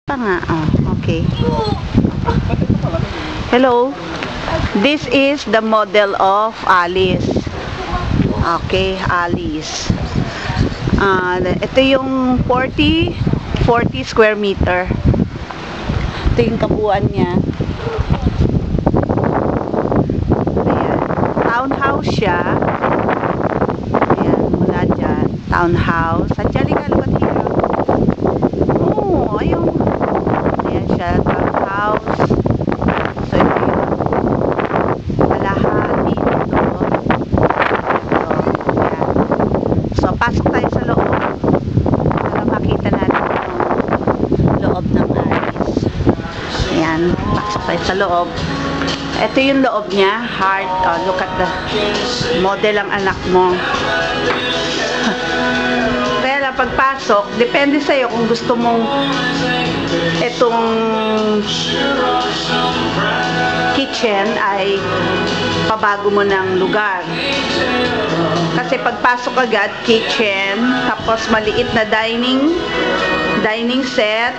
Pa nga, okay. Hello. This is the model of Alice. Okay, Alice. Ito yung 40 square meter. Ito yung kabuuan niya. Ayan. Townhouse siya. Ayan, mula dyan. Townhouse. Angelica, look at here. Oh, ayun. Ayan siya, townhouse. So, ito yung kalahati nito. Ayan. So, pasok tayo sa loob para makita natin yung loob ng Alice. Ayan, pasok tayo sa loob. Ito yung loob niya, heart. Oh, look at the model ang anak mo. Kaya lang pagpasok, depende sa'yo kung gusto mong itong kitchen ay pabago mo ng lugar. Kasi pagpasok agad, kitchen, tapos maliit na dining set.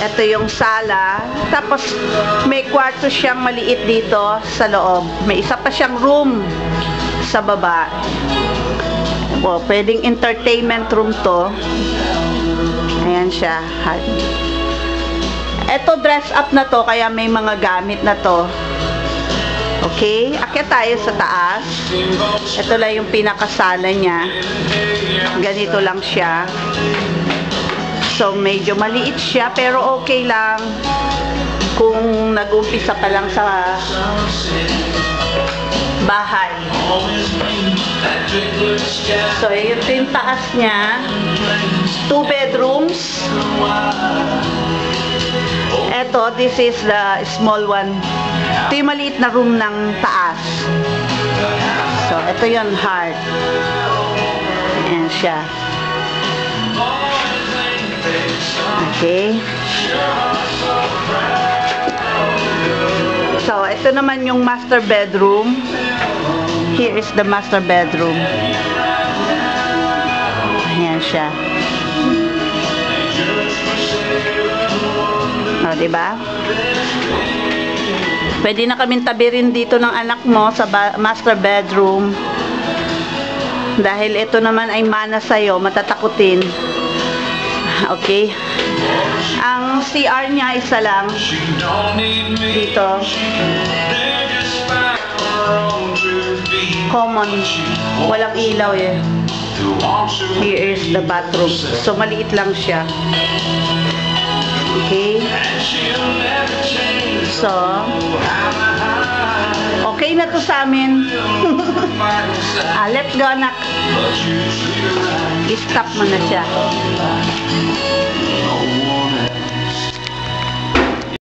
Ito yung sala. Tapos may kwarto siyang maliit dito sa loob. May isa pa siyang room sa baba. O, pwedeng entertainment room to. Ayan siya. Ito dress up na to, kaya may mga gamit na to. Okay, akyat tayo sa taas. Ito lang yung pinakasala niya. Ganito lang siya. So, medyo maliit siya, pero okay lang kung nag-umpisa pa lang sa bahay. So, ito yung taas niya. 2 bedrooms. Ito, this is the small one. Ito yung maliit na room ng taas. So, ito yung heart. Ayan siya. Okay. So, ito naman yung master bedroom. Here is the master bedroom. Ayan siya. O, diba? Pwede na kaming tabirin dito ng anak mo sa master bedroom. Dahil ito naman ay mana sa'yo, matatakutin. Okay. Ang CR niya isa lang. Dito. Common. Walang ilaw eh. Here is the bathroom. So, maliit lang siya. Okay. So, okay na to sa amin. Let's go, anak. I-stop mo na siya.